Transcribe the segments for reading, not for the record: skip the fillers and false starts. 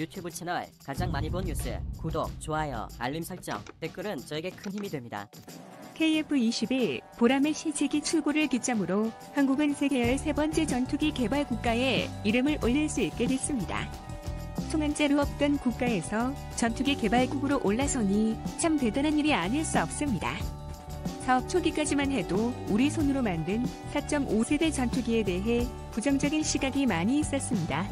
유튜브 채널 가장 많이 본 뉴스, 구독, 좋아요, 알림 설정, 댓글은 저에게 큰 힘이 됩니다. KF-21 보라매 시제기 출고를 기점으로 한국은 세계 13번째 전투기 개발 국가에 이름을 올릴 수 있게 됐습니다. 총 한자로 없던 국가에서 전투기 개발국으로 올라서니 참 대단한 일이 아닐 수 없습니다. 사업 초기까지만 해도 우리 손으로 만든 4.5세대 전투기에 대해 부정적인 시각이 많이 있었습니다.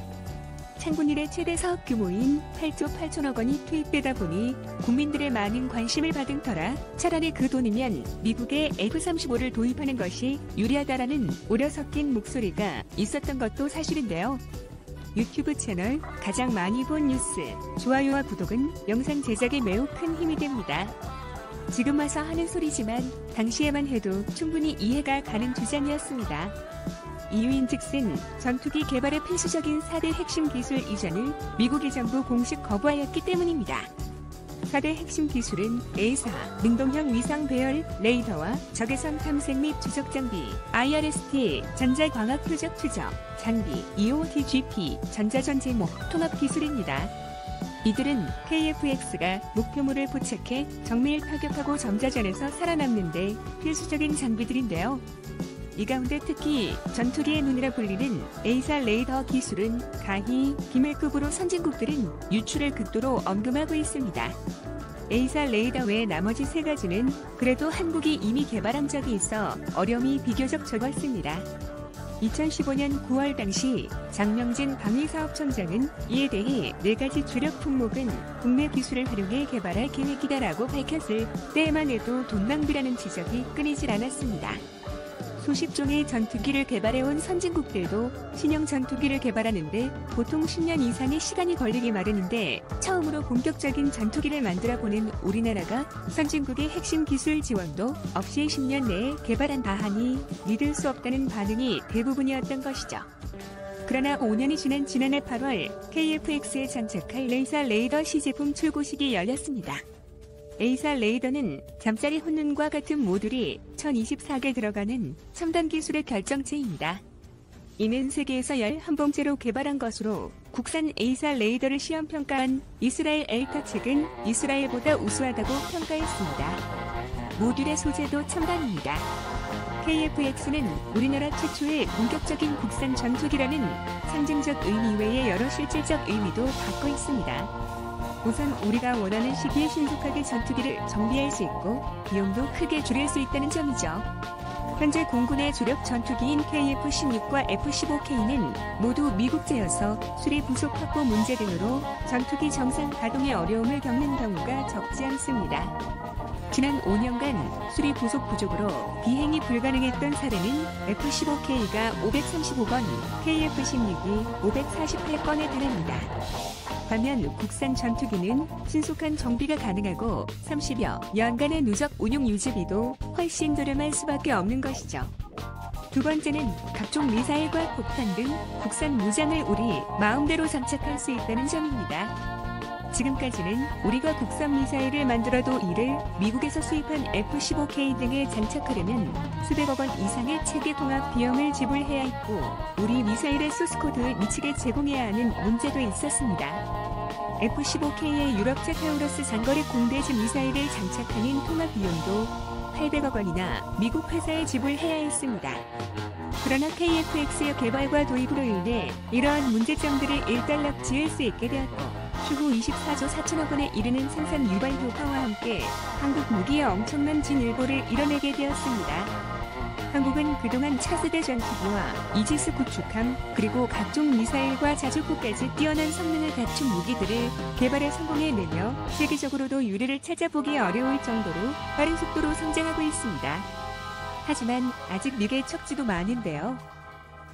창군 이래 최대 사업 규모인 8조 8천억 원이 투입되다 보니 국민들의 많은 관심을 받은 터라 차라리 그 돈이면 미국의 F-35를 도입하는 것이 유리하다라는 우려 섞인 목소리가 있었던 것도 사실인데요. 유튜브 채널 가장 많이 본 뉴스, 좋아요와 구독은 영상 제작에 매우 큰 힘이 됩니다. 지금 와서 하는 소리지만 당시에만 해도 충분히 이해가 가는 주장이었습니다. 이유인즉슨 전투기 개발의 필수적인 4대 핵심 기술 이전을 미국이 전부 공식 거부하였기 때문입니다. 4대 핵심 기술은 A사, 능동형 위상 배열 레이더와 적외선 탐색 및 추적 장비, IRST, 전자광학 표적 추적 장비, EOTGP, 전자전제목 통합 기술입니다. 이들은 KF-X가 목표물을 포착해 정밀 타격하고 점자전에서 살아남는 데 필수적인 장비들인데요. 이 가운데 특히 전투기의 눈이라 불리는 A사 레이더 기술은 가히 기밀급으로 선진국들은 유출을 극도로 언급하고 있습니다. A사 레이더 외 나머지 세 가지는 그래도 한국이 이미 개발한 적이 있어 어려움이 비교적 적었습니다. 2015년 9월 당시 장명진 방위사업청장은 이에 대해 4가지 주력 품목은 국내 기술을 활용해 개발할 계획이다라고 밝혔을 때에만 해도 돈 낭비라는 지적이 끊이질 않았습니다. 수십 종의 전투기를 개발해온 선진국들도 신형 전투기를 개발하는데 보통 10년 이상의 시간이 걸리기 마련인데 처음으로 본격적인 전투기를 만들어보는 우리나라가 선진국의 핵심 기술 지원도 없이 10년 내에 개발한다 하니 믿을 수 없다는 반응이 대부분이었던 것이죠. 그러나 5년이 지난 지난해 8월 KF-X에 장착할 A사 레이더 시제품 출고식이 열렸습니다. A사 레이더는 잠자리 혼눈과 같은 모듈이 1024개 들어가는 첨단 기술의 결정체입니다. 이는 세계에서 11번째로 개발한 것으로 국산 A사 레이더를 시험평가한 이스라엘 엘타 측은 이스라엘보다 우수하다고 평가했습니다. 모듈의 소재도 첨단입니다. KF-X는 우리나라 최초의 본격적인 국산 전투기라는 상징적 의미 외에 여러 실질적 의미도 갖고 있습니다. 우선 우리가 원하는 시기에 신속하게 전투기를 정비할 수 있고 비용도 크게 줄일 수 있다는 점이죠. 현재 공군의 주력 전투기인 KF-16과 F-15K는 모두 미국제여서 수리 부속 확보 문제 등으로 전투기 정상 가동에 어려움을 겪는 경우가 적지 않습니다. 지난 5년간 수리 부속 부족으로 비행이 불가능했던 사례는 F-15K가 535건, KF-16이 548건에 달합니다. 반면 국산 전투기는 신속한 정비가 가능하고 30여 년간의 누적 운용 유지비도 훨씬 저렴할 수밖에 없는 것이죠. 두 번째는 각종 미사일과 폭탄 등 국산 무장을 우리 마음대로 장착할 수 있다는 점입니다. 지금까지는 우리가 국산 미사일을 만들어도 이를 미국에서 수입한 F-15K 등에 장착하려면 수백억 원 이상의 체계 통합 비용을 지불해야 했고 우리 미사일의 소스코드를 미치게 제공해야 하는 문제도 있었습니다. F-15K의 유럽제 타우러스 장거리 공대지 미사일을 장착하는 통합 비용도 800억 원이나 미국 회사에 지불해야 했습니다. 그러나 KF-X의 개발과 도입으로 인해 이러한 문제점들을 일단락 지을 수 있게 되었고 추후 24조 4천억 원에 이르는 생산 유발 효과와 함께 한국 무기의 엄청난 진일보를 이뤄내게 되었습니다. 한국은 그동안 차세대 전투기와 이지스 구축함 그리고 각종 미사일과 자주포까지 뛰어난 성능을 갖춘 무기들을 개발에 성공해내며 세계적으로도 유례를 찾아보기 어려울 정도로 빠른 속도로 성장하고 있습니다. 하지만 아직 미개의 척지도 많은데요.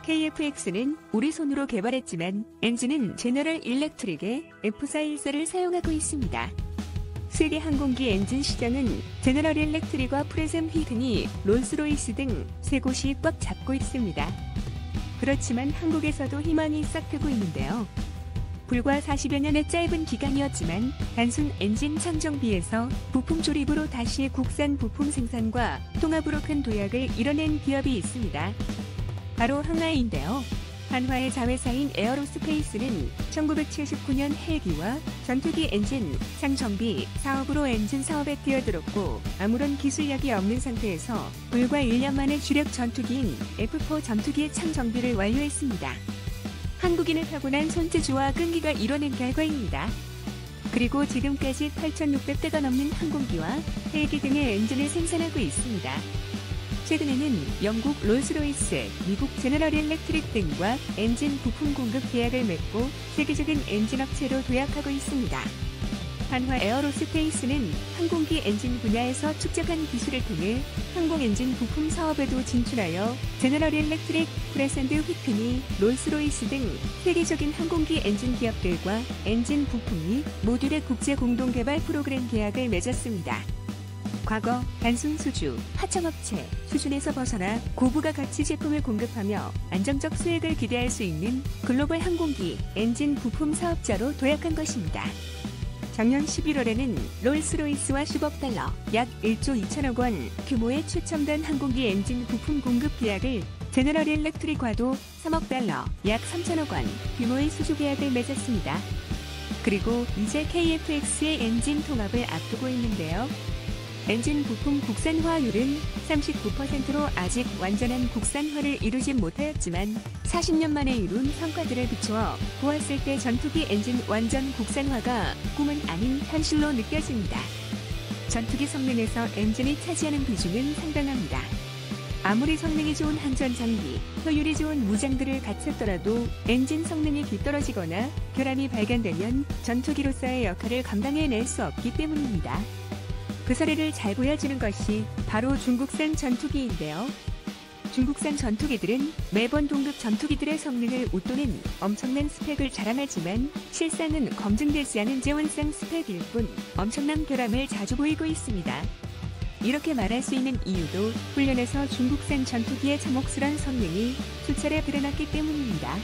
KF-X는 우리 손으로 개발했지만 엔진은 제너럴 일렉트릭의 F414를 사용하고 있습니다. 세계 항공기 엔진 시장은 제너럴 일렉트릭과 프레셈 휘든이 롤스로이스 등 세 곳이 꽉 잡고 있습니다. 그렇지만 한국에서도 희망이 싹트고 있는데요. 불과 40여 년의 짧은 기간이었지만 단순 엔진 창정비에서 부품 조립으로 다시 국산 부품 생산과 통합으로 큰 도약을 이뤄낸 기업이 있습니다. 바로 항아이인데요. 한화의 자회사인 에어로스페이스는 1979년 헬기와 전투기 엔진 상정비 사업으로 엔진 사업에 뛰어들었고 아무런 기술력이 없는 상태에서 불과 1년 만에 주력 전투기인 F4 전투기의 창정비를 완료했습니다. 한국인을 타고난 손재주와 끈기가 이뤄낸 결과입니다. 그리고 지금까지 8,600대가 넘는 항공기와 헬기 등의 엔진을 생산하고 있습니다. 최근에는 영국 롤스로이스, 미국 제너럴 일렉트릭 등과 엔진 부품 공급 계약을 맺고 세계적인 엔진 업체로 도약하고 있습니다. 한화 에어로스페이스는 항공기 엔진 분야에서 축적한 기술을 통해 항공 엔진 부품 사업에도 진출하여 제너럴 일렉트릭, 프레샌드 휘트니, 롤스로이스 등 세계적인 항공기 엔진 기업들과 엔진 부품 및 모듈의 국제 공동 개발 프로그램 계약을 맺었습니다. 과거 단순 수주, 하청업체 수준에서 벗어나 고부가 가치 제품을 공급하며 안정적 수익을 기대할 수 있는 글로벌 항공기 엔진 부품 사업자로 도약한 것입니다. 작년 11월에는 롤스로이스와 10억 달러, 약 1조 2천억 원 규모의 최첨단 항공기 엔진 부품 공급 계약을 제너럴 일렉트릭과도 3억 달러, 약 3천억 원 규모의 수주 계약을 맺었습니다. 그리고 이제 KF-X의 엔진 통합을 앞두고 있는데요. 엔진 부품 국산화율은 39%로 아직 완전한 국산화를 이루진 못하였지만 40년 만에 이룬 성과들을 비추어 보았을 때 전투기 엔진 완전 국산화가 꿈은 아닌 현실로 느껴집니다. 전투기 성능에서 엔진이 차지하는 비중은 상당합니다. 아무리 성능이 좋은 항전 장비, 효율이 좋은 무장들을 갖췄더라도 엔진 성능이 뒤떨어지거나 결함이 발견되면 전투기로서의 역할을 감당해낼 수 없기 때문입니다. 그 사례를 잘 보여주는 것이 바로 중국산 전투기인데요. 중국산 전투기들은 매번 동급 전투기들의 성능을 웃도는 엄청난 스펙을 자랑하지만 실상은 검증되지 않은 재원상 스펙일 뿐 엄청난 결함을 자주 보이고 있습니다. 이렇게 말할 수 있는 이유도 훈련에서 중국산 전투기의 참혹스런 성능이 수차례 드러났기 때문입니다.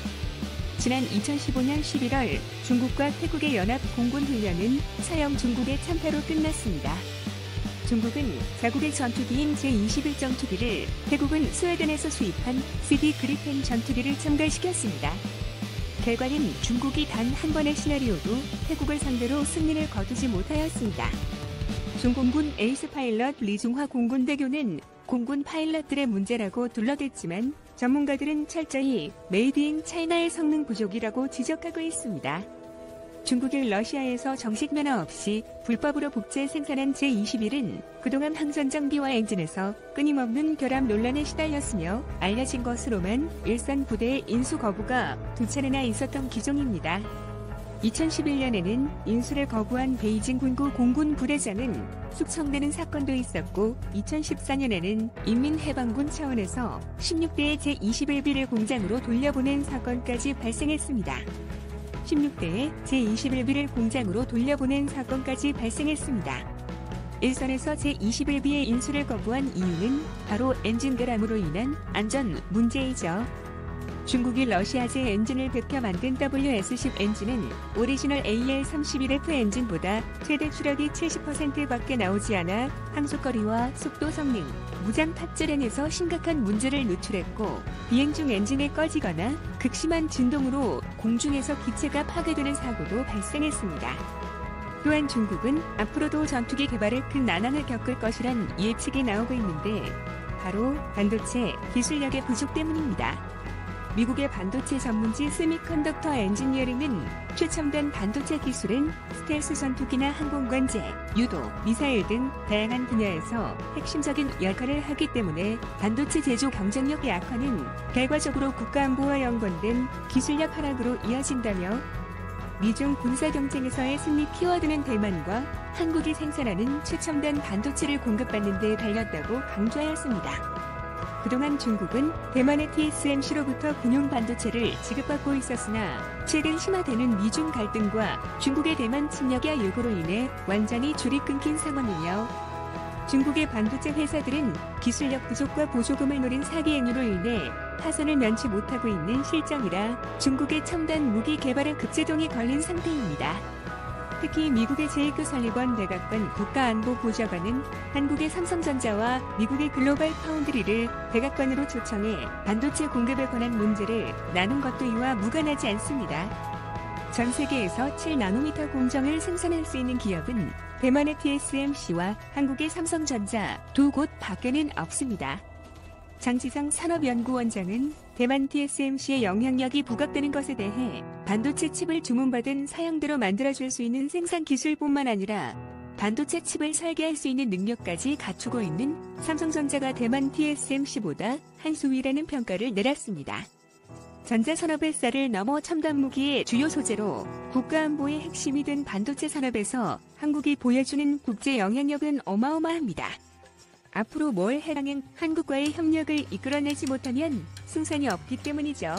지난 2015년 11월 중국과 태국의 연합 공군 훈련은 사형 중국의 참패로 끝났습니다. 중국은 자국의 전투기인 제-21 전투기를, 태국은 스웨덴에서 수입한 CD 그리펜 전투기를 첨가시켰습니다. 결과는 중국이 단 한 번의 시나리오도 태국을 상대로 승리를 거두지 못하였습니다. 중공군 에이스 파일럿 리중화 공군대교는 공군 파일럿들의 문제라고 둘러댔지만 전문가들은 철저히 메이드 인 차이나의 성능 부족이라고 지적하고 있습니다. 중국이 러시아에서 정식 면허 없이 불법으로 복제 생산한 제-21은 그동안 항전 장비와 엔진에서 끊임없는 결함 논란에 시달렸으며 알려진 것으로만 일선 부대의 인수 거부가 2차례나 있었던 기종입니다. 2011년에는 인수를 거부한 베이징 군구 공군 부대장은 숙청되는 사건도 있었고 2014년에는 인민해방군 차원에서 16대의 제-21B를 공장으로 돌려보낸 사건까지 발생했습니다. 16대의 제-21B를 공장으로 돌려보낸 사건까지 발생했습니다. 일선에서 제-21B의 인수를 거부한 이유는 바로 엔진 결함으로 인한 안전 문제이죠. 중국이 러시아제 엔진을 베껴 만든 WS-10 엔진은 오리지널 AL-31F 엔진보다 최대 추력이 70%밖에 나오지 않아 항속거리와 속도 성능, 무장 탑재량에서 심각한 문제를 노출했고 비행 중 엔진이 꺼지거나 극심한 진동으로 공중에서 기체가 파괴되는 사고도 발생했습니다. 또한 중국은 앞으로도 전투기 개발에 큰 난항을 겪을 것이란 예측이 나오고 있는데 바로 반도체 기술력의 부족 때문입니다. 미국의 반도체 전문지 세미컨덕터 엔지니어링은 최첨단 반도체 기술은 스텔스 전투기나 항공관제, 유도, 미사일 등 다양한 분야에서 핵심적인 역할을 하기 때문에 반도체 제조 경쟁력 약화는 결과적으로 국가안보와 연관된 기술력 하락으로 이어진다며 미중 군사 경쟁에서의 승리 키워드는 대만과 한국이 생산하는 최첨단 반도체를 공급받는 데 달렸다고 강조하였습니다. 그동안 중국은 대만의 TSMC로부터 군용 반도체를 지급받고 있었으나 최근 심화되는 미중 갈등과 중국의 대만 침략의 요구로 인해 완전히 줄이 끊긴 상황이며 중국의 반도체 회사들은 기술력 부족과 보조금을 노린 사기 행위로 인해 타선을 면치 못하고 있는 실정이라 중국의 첨단 무기 개발에 급제동이 걸린 상태입니다. 특히 미국의 제이크 설리번 백악관 국가안보보좌관은 한국의 삼성전자와 미국의 글로벌 파운드리를 백악관으로 초청해 반도체 공급에 관한 문제를 나눈 것도 이와 무관하지 않습니다. 전 세계에서 7나노미터 공정을 생산할 수 있는 기업은 대만의 TSMC와 한국의 삼성전자 두 곳 밖에는 없습니다. 장지성 산업연구원장은 대만 TSMC의 영향력이 부각되는 것에 대해 반도체 칩을 주문받은 사양대로 만들어줄 수 있는 생산 기술뿐만 아니라 반도체 칩을 설계할 수 있는 능력까지 갖추고 있는 삼성전자가 대만 TSMC보다 한 수위라는 평가를 내렸습니다. 전자산업의 쌀을 넘어 첨단 무기의 주요 소재로 국가안보의 핵심이 된 반도체 산업에서 한국이 보여주는 국제 영향력은 어마어마합니다. 앞으로 뭘 해당한 한국과의 협력을 이끌어내지 못하면 승산이 없기 때문이죠.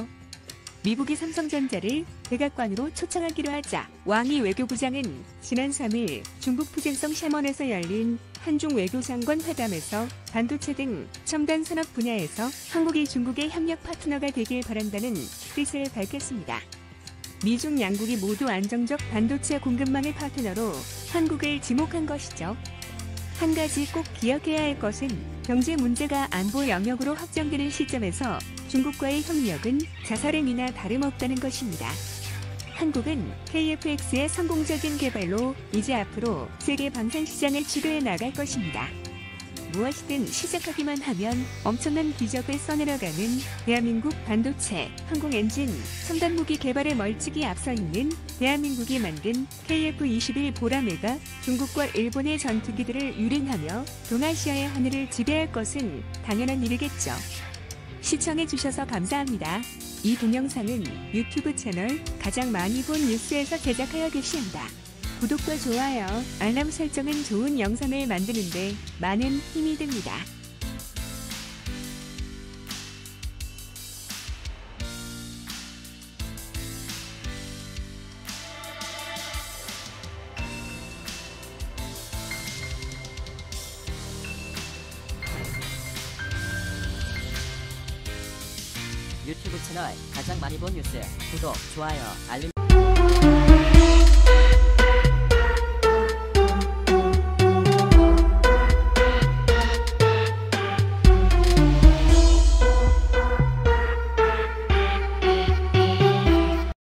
미국이 삼성전자를 백악관으로 초청하기로 하자 왕이 외교부장은 지난 3일 중국 푸젠성 샤먼에서 열린 한중 외교장관 회담에서 반도체 등 첨단 산업 분야에서 한국이 중국의 협력 파트너가 되길 바란다는 뜻을 밝혔습니다. 미중 양국이 모두 안정적 반도체 공급망의 파트너로 한국을 지목한 것이죠. 한 가지 꼭 기억해야 할 것은 경제 문제가 안보 영역으로 확정되는 시점에서 중국과의 협력은 자살행위나 다름없다는 것입니다. 한국은 KF-X의 성공적인 개발로 이제 앞으로 세계 방산시장을 주도해 나갈 것입니다. 무엇이든 시작하기만 하면 엄청난 기적을 써내려가는 대한민국 반도체, 항공엔진, 첨단무기 개발에 멀찍이 앞서 있는 대한민국이 만든 KF-21 보라매가 중국과 일본의 전투기들을 유린하며 동아시아의 하늘을 지배할 것은 당연한 일이겠죠. 시청해주셔서 감사합니다. 이 동영상은 유튜브 채널 가장 많이 본 뉴스에서 제작하여 게시한다. 구독과 좋아요, 알람 설정은 좋은 영상을 만드는데 많은 힘이 됩니다. 유튜브 채널 가장 많이 본 뉴스 구독, 좋아요, 알림